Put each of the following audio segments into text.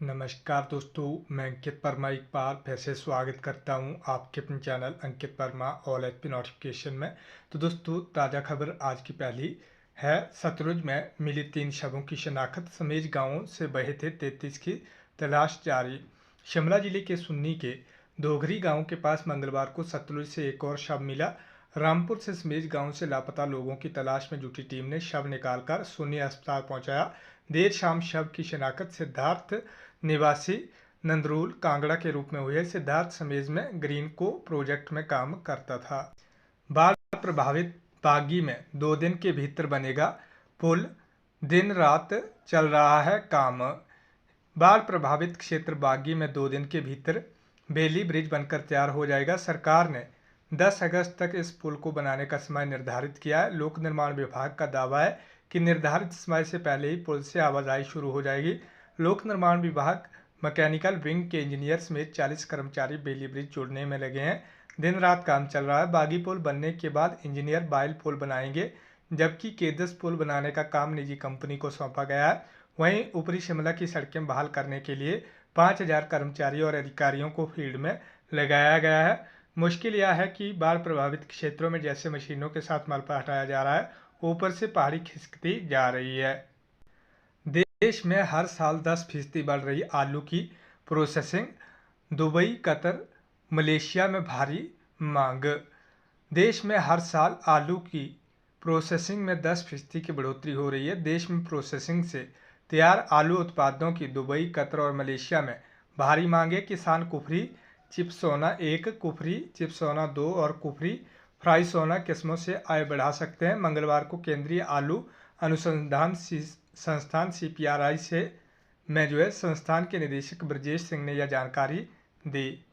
नमस्कार दोस्तों, मैं अंकित वर्मा एक बार फिर से स्वागत करता हूं आपके अपने चैनल अंकित वर्मा ऑल एचपी नोटिफिकेशन में। तो दोस्तों, ताज़ा खबर आज की पहली है। सतलुज में मिली 3 शवों की शिनाख्त, समेज गांवों से बहे थे 33 की तलाश जारी। शिमला जिले के सुन्नी के दोघरी गांव के पास मंगलवार को सतलुज से एक और शव मिला। रामपुर से समेज गांव से लापता लोगों की तलाश में जुटी टीम ने शव निकालकर सुन्नी अस्पताल पहुंचाया। देर शाम शव की शिनाख्त सिद्धार्थ निवासी नंदरूल कांगड़ा के रूप में हुई है। सिद्धार्थ समेज में ग्रीन को प्रोजेक्ट में काम करता था। बाढ़ प्रभावित बागी में 2 दिन के भीतर बनेगा पुल, दिन रात चल रहा है काम। बाढ़ प्रभावित क्षेत्र बागी में 2 दिन के भीतर बेली ब्रिज बनकर तैयार हो जाएगा। सरकार ने 10 अगस्त तक इस पुल को बनाने का समय निर्धारित किया है। लोक निर्माण विभाग का दावा है कि निर्धारित समय से पहले ही पुल से आवाजाही शुरू हो जाएगी। लोक निर्माण विभाग मैकेनिकल विंग के इंजीनियर समेत 40 कर्मचारी बेली ब्रिज जोड़ने में लगे हैं। दिन रात काम चल रहा है। बागी पुल बनने के बाद इंजीनियर बाइल पुल बनाएंगे, जबकि केदस पुल बनाने का काम निजी कंपनी को सौंपा गया है। वहीं ऊपरी शिमला की सड़कें बहाल करने के लिए 5000 कर्मचारी और अधिकारियों को फील्ड में लगाया गया है। मुश्किल यह है कि बाढ़ प्रभावित क्षेत्रों में जैसे मशीनों के साथ मलबा हटाया जा रहा है, ऊपर से पहाड़ी खिसकती जा रही है। देश में हर साल 10% बढ़ रही आलू की प्रोसेसिंग, दुबई, कतर, मलेशिया में भारी मांग। देश में हर साल आलू की प्रोसेसिंग में 10% की बढ़ोतरी हो रही है। देश में प्रोसेसिंग से तैयार आलू उत्पादों की दुबई, कतर और मलेशिया में भारी मांग है। किसान कुफरी चिप्सोना 1, कुफरी चिप्सोना 2 और कुफरी फ्राइसोना किस्मों से आय बढ़ा सकते हैं। मंगलवार को केंद्रीय आलू अनुसंधान संस्थान CPRI से संस्थान के निदेशक ब्रजेश सिंह ने यह जानकारी दी।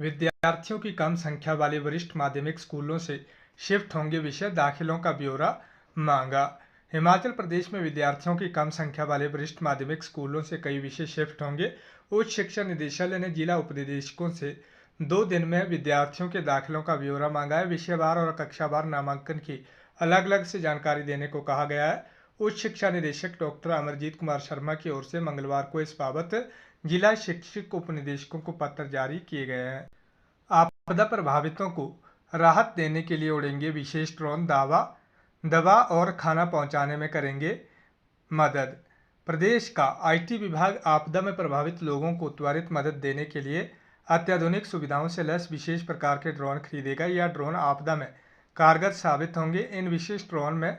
विद्यार्थियों की कम संख्या वाले वरिष्ठ माध्यमिक स्कूलों से शिफ्ट होंगे विषय, दाखिलों का ब्यौरा मांगा। हिमाचल प्रदेश में विद्यार्थियों की कम संख्या वाले वरिष्ठ माध्यमिक स्कूलों से कई विषय शिफ्ट होंगे। उच्च शिक्षा निदेशालय ने जिला उपनिदेशकों से 2 दिन में विद्यार्थियों के दाखिलों का ब्यौरा मांगा है। विषयवार और कक्षावार नामांकन की अलग अलग से जानकारी देने को कहा गया है। उच्च शिक्षा निदेशक डॉक्टर अमरजीत कुमार शर्मा की ओर से मंगलवार को इस बाबत जिला शिक्षक उपनिदेशकों को पत्र जारी किए गए हैं। आपदा प्रभावितों को राहत देने के लिए उड़ेंगे विशेष ड्रोन, दवा और खाना पहुंचाने में करेंगे मदद। प्रदेश का IT विभाग आपदा में प्रभावित लोगों को त्वरित मदद देने के लिए अत्याधुनिक सुविधाओं से लैस विशेष प्रकार के ड्रोन खरीदेगा। यह ड्रोन आपदा में कारगर साबित होंगे। इन विशेष ड्रोन में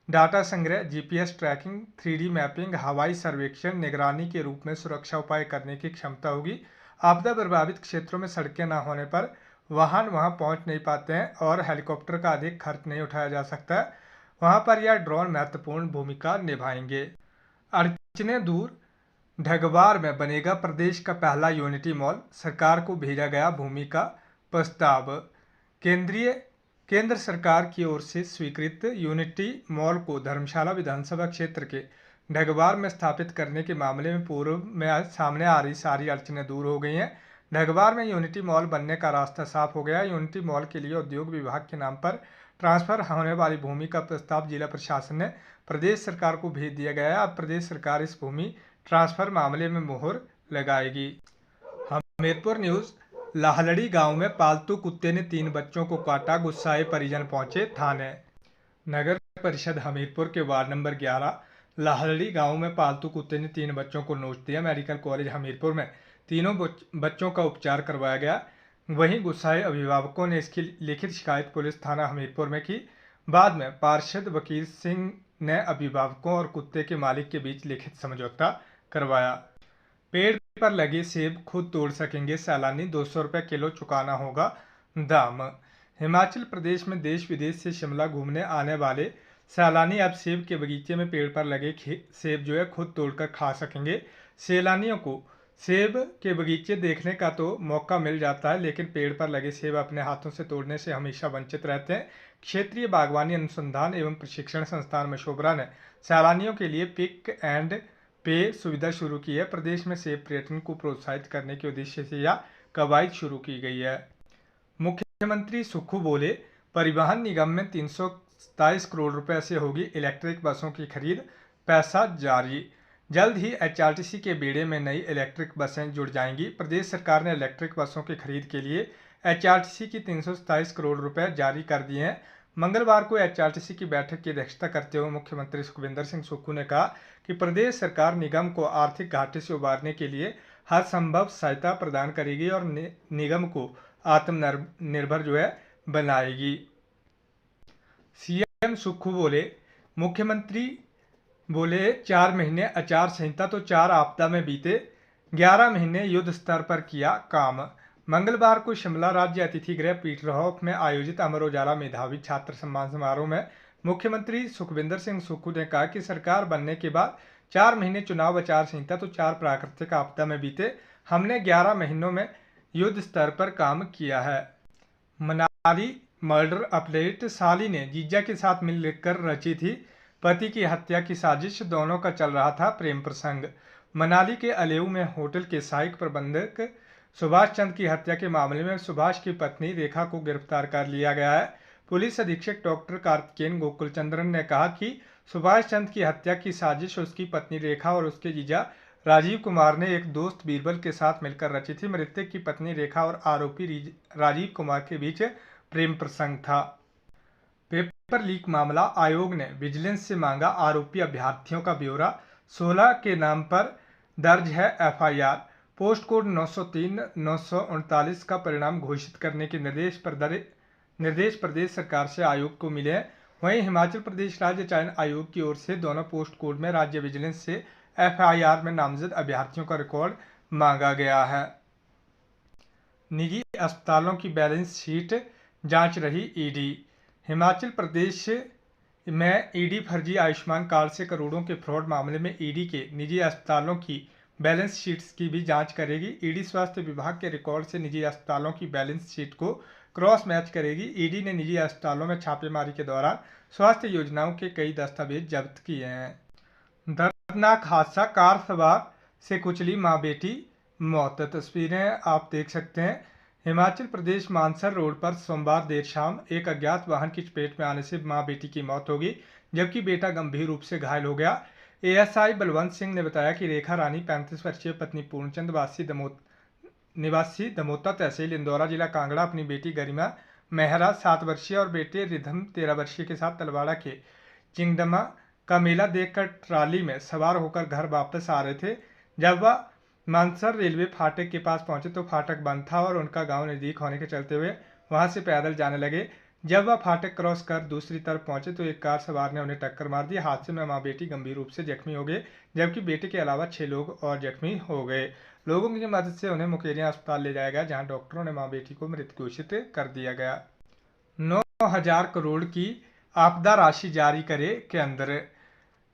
डाटा संग्रह, GPS ट्रैकिंग, 3D मैपिंग, हवाई सर्वेक्षण, निगरानी के रूप में सुरक्षा उपाय करने की क्षमता होगी। आपदा प्रभावित क्षेत्रों में सड़कें न होने पर वाहन वहां पहुंच नहीं पाते हैं और हेलीकॉप्टर का अधिक खर्च नहीं उठाया जा सकता। वहां पर यह ड्रोन महत्वपूर्ण भूमिका निभाएंगे। अड़चनें दूर, ढगवार में बनेगा प्रदेश का पहला यूनिटी मॉल, सरकार को भेजा गया भूमि का प्रस्ताव। केंद्र सरकार की ओर से स्वीकृत यूनिटी मॉल को धर्मशाला विधानसभा क्षेत्र के ढगवार में स्थापित करने के मामले में पूर्व में सामने आ रही सारी अड़चनें दूर हो गई हैं। ढगवार में यूनिटी मॉल बनने का रास्ता साफ हो गया। यूनिटी मॉल के लिए उद्योग विभाग के नाम पर ट्रांसफर होने वाली भूमि का प्रस्ताव जिला प्रशासन ने प्रदेश सरकार को भेज दिया गया है। अब प्रदेश सरकार इस भूमि ट्रांसफर मामले में मुहर लगाएगी। हमीरपुर न्यूज़। लाहलड़ी गांव में पालतू कुत्ते ने 3 बच्चों को काटा, गुस्साए परिजन पहुंचे थाने। नगर परिषद हमीरपुर के वार्ड नंबर 11 लाहलड़ी गांव में पालतू कुत्ते ने 3 बच्चों को नोच दिया। मेडिकल कॉलेज हमीरपुर में तीनों बच्चों का उपचार करवाया गया। वहीं गुस्साए अभिभावकों ने इसकी लिखित शिकायत पुलिस थाना हमीरपुर में की। बाद में पार्षद वकील सिंह ने अभिभावकों और कुत्ते के मालिक के बीच लिखित समझौता करवाया। पेड़ पर लगे सेब खुद तोड़ सकेंगे सैलानी, 200 रुपये किलो चुकाना होगा दाम। हिमाचल प्रदेश में देश विदेश से शिमला घूमने आने वाले सैलानी अब सेब के बगीचे में पेड़ पर लगे सेब खुद तोड़कर खा सकेंगे। सैलानियों को सेब के बगीचे देखने का तो मौका मिल जाता है, लेकिन पेड़ पर लगे सेब अपने हाथों से तोड़ने से हमेशा वंचित रहते हैं। क्षेत्रीय बागवानी अनुसंधान एवं प्रशिक्षण संस्थान मशोबरा ने सैलानियों के लिए पिक एंड पे सुविधा शुरू की है। प्रदेश में सेब पर्यटन को प्रोत्साहित करने के उद्देश्य से यह कवायद शुरू की गई है। मुख्यमंत्री सुक्खू बोले, परिवहन निगम में 327 करोड़ रुपए से होगी इलेक्ट्रिक बसों की खरीद, पैसा जारी। जल्द ही एचआरटीसी के बेड़े में नई इलेक्ट्रिक बसें जुड़ जाएंगी। प्रदेश सरकार ने इलेक्ट्रिक बसों की खरीद के लिए एचआरटीसी की 327 करोड़ रुपए जारी कर दिए हैं। मंगलवार को एचआरटीसी की बैठक की अध्यक्षता करते हुए मुख्यमंत्री सुखविंदर सिंह सुक्खू ने कहा कि प्रदेश सरकार निगम को आर्थिक घाटे से उबारने के लिए हर संभव सहायता प्रदान करेगी और निगम को आत्मनिर्भर बनाएगी। सीएम सुक्खू बोले, मुख्यमंत्री बोले 4 महीने आचार संहिता तो 4 आपदा में बीते, 11 महीने युद्ध स्तर पर किया काम। मंगलवार को शिमला राज्य अतिथि गृह पीटरहॉफ में आयोजित अमर उजाला मेधावी छात्र सम्मान समारोह में मुख्यमंत्री सुखविंदर सिंह सुक्खू ने कहा कि सरकार बनने के बाद 4 महीने चुनाव आचार संहिता तो 4 प्राकृतिक आपदा में बीते, हमने 11 महीनों में युद्ध स्तर पर काम किया है। मनाली मर्डर अपडेट, साली ने जीजा के साथ मिलकर रची थी पति की हत्या की साजिश, दोनों का चल रहा था प्रेम प्रसंग। मनाली के अलेऊ में होटल के सहायक प्रबंधक सुभाष चंद की हत्या के मामले में सुभाष की पत्नी रेखा को गिरफ्तार कर लिया गया है। पुलिस अधीक्षक डॉक्टर कार्तिकेयन गोकुलचंद्रन ने कहा कि सुभाष चंद की हत्या की साजिश उसकी पत्नी रेखा और उसके जीजा राजीव कुमार ने एक दोस्त बीरबल के साथ मिलकर रची थी। मृतक की पत्नी रेखा और आरोपी राजीव कुमार के बीच प्रेम प्रसंग था। पेपर लीक मामला, आयोग ने विजिलेंस से मांगा आरोपी अभ्यर्थियों का ब्यौरा, 16 के नाम पर दर्ज है एफआईआर। पोस्ट कोड 903-939 का परिणाम घोषित करने के निर्देश प्रदेश सरकार से आयोग को मिले हैं। वहीं हिमाचल प्रदेश राज्य चयन आयोग की ओर से दोनों पोस्ट कोड में राज्य विजिलेंस से एफआईआर में नामजद अभ्यर्थियों का रिकॉर्ड मांगा गया है। निजी अस्पतालों की बैलेंस शीट जांच रही ईडी। हिमाचल प्रदेश में ईडी फर्जी आयुष्मान कार्ड से करोड़ों के फ्रॉड मामले में ईडी के निजी अस्पतालों की बैलेंस शीट्स की भी जांच करेगी। ईडी स्वास्थ्य विभाग के रिकॉर्ड से निजी अस्पतालों की बैलेंस शीट को क्रॉस मैच करेगी। ईडी ने निजी अस्पतालों में छापेमारी के दौरान स्वास्थ्य योजनाओं के कई दस्तावेज जब्त किए हैं। दर्दनाक हादसा, कार सवार से कुचली मां बेटी, मौत। तस्वीरें आप देख सकते हैं। हिमाचल प्रदेश मानसर रोड पर सोमवार देर शाम एक अज्ञात वाहन की चपेट में आने से मां बेटी की मौत हो गई, जबकि बेटा गंभीर रूप से घायल हो गया। एएसआई बलवंत सिंह ने बताया कि रेखा रानी 35 वर्षीय पत्नी पूर्णचंद निवासी दमोता तहसील इंदौरा जिला कांगड़ा अपनी बेटी गरिमा मेहरा 7 वर्षीय और बेटे रिधम 13 वर्षीय के साथ तलवाड़ा के चिंगडमा का मेला देखकर ट्राली में सवार होकर घर वापस आ रहे थे। जब वह मानसर रेलवे फाटक के पास पहुंचे तो फाटक बंद था और उनका गांव नजदीक होने के चलते हुए वहां से पैदल जाने लगे। जब वह फाटक क्रॉस कर दूसरी तरफ पहुंचे तो एक कार सवार ने उन्हें टक्कर मार दी। हादसे में मां बेटी गंभीर रूप से जख्मी हो गए, जबकि बेटे के अलावा 6 लोग और जख्मी हो गए। लोगों की मदद से उन्हें मुकेरियां अस्पताल ले जाया गया, जहां डॉक्टरों ने मां बेटी को मृत घोषित कर दिया गया। 9,000 करोड़ की आपदा राशि जारी करे केंद्र।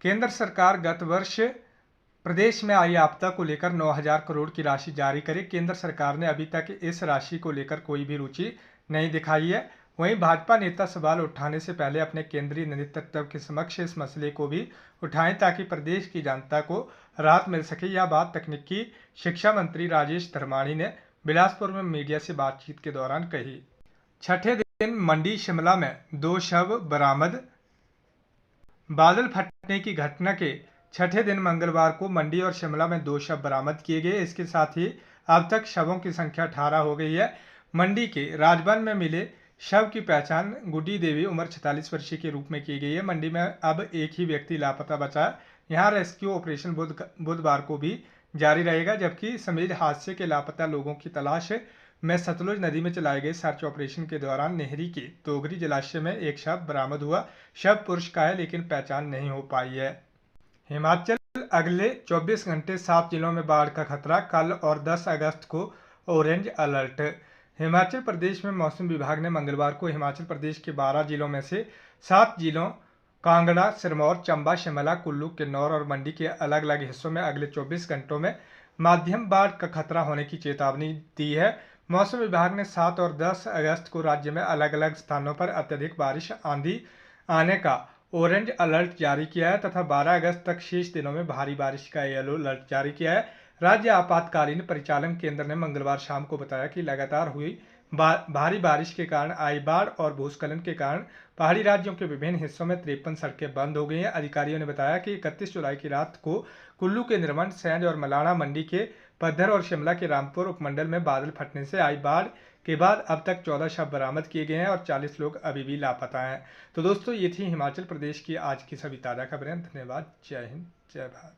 केंद्र सरकार गत वर्ष प्रदेश में आई आपदा को लेकर 9,000 करोड़ की राशि जारी करे। केंद्र सरकार ने अभी तक इस राशि को लेकर कोई भी रुचि नहीं दिखाई है। वहीं भाजपा नेता सवाल उठाने से पहले अपने केंद्रीय नेतृत्व के समक्ष इस मसले को भी उठाएं ताकि प्रदेश की जनता को राहत मिल सके। यह बात तकनीकी शिक्षा मंत्री राजेश धर्माणी ने बिलासपुर में मीडिया से बातचीत के दौरान कही। छठे दिन मंडी शिमला में 2 शव बरामद। बादल फटने की घटना के छठे दिन मंगलवार को मंडी और शिमला में 2 शव बरामद किए गए। इसके साथ ही अब तक शवों की संख्या 18 हो गई है। मंडी के राजबन में मिले शव की पहचान गुड्डी देवी उम्र 46 वर्षीय के रूप में की गई है। मंडी में अब एक ही व्यक्ति लापता बचा है। यहाँ रेस्क्यू ऑपरेशन बुधवार को भी जारी रहेगा, जबकि समेत हादसे के लापता लोगों की तलाश में सतलुज नदी में चलाए गए सर्च ऑपरेशन के दौरान नेहरी के दोगरी जलाशय में एक शव बरामद हुआ। शव पुरुष का है, लेकिन पहचान नहीं हो पाई है। हिमाचल, अगले 24 घंटे 7 जिलों में बाढ़ का खतरा, कल और 10 अगस्त को ऑरेंज अलर्ट। हिमाचल प्रदेश में मौसम विभाग ने मंगलवार को हिमाचल प्रदेश के 12 जिलों में से 7 जिलों कांगड़ा, सिरमौर, चंबा, शिमला, कुल्लू, किन्नौर और मंडी के अलग अलग हिस्सों में अगले 24 घंटों में मध्यम बाढ़ का खतरा होने की चेतावनी दी है। मौसम विभाग ने 7 और 10 अगस्त को राज्य में अलग अलग स्थानों पर अत्यधिक बारिश, आंधी आने का ऑरेंज अलर्ट जारी किया है तथा 12 अगस्त तक शेष दिनों में भारी बारिश का येलो अलर्ट जारी किया है। राज्य आपातकालीन परिचालन केंद्र ने मंगलवार शाम को बताया कि लगातार हुई भारी बारिश के कारण आई बाढ़ और भूस्खलन के कारण पहाड़ी राज्यों के विभिन्न हिस्सों में 53 सड़कें बंद हो गई हैं। अधिकारियों ने बताया कि 31 जुलाई की रात को कुल्लू के निर्मंड, सैंज और मलाणा मंडी के पद्धर और शिमला के रामपुर उपमंडल में बादल फटने से आई बाढ़ के बाद अब तक 14 शव बरामद किए गए हैं और 40 लोग अभी भी लापता हैं। तो दोस्तों, ये थी हिमाचल प्रदेश की आज की सभी ताज़ा खबरें। धन्यवाद। जय हिंद, जय भारत।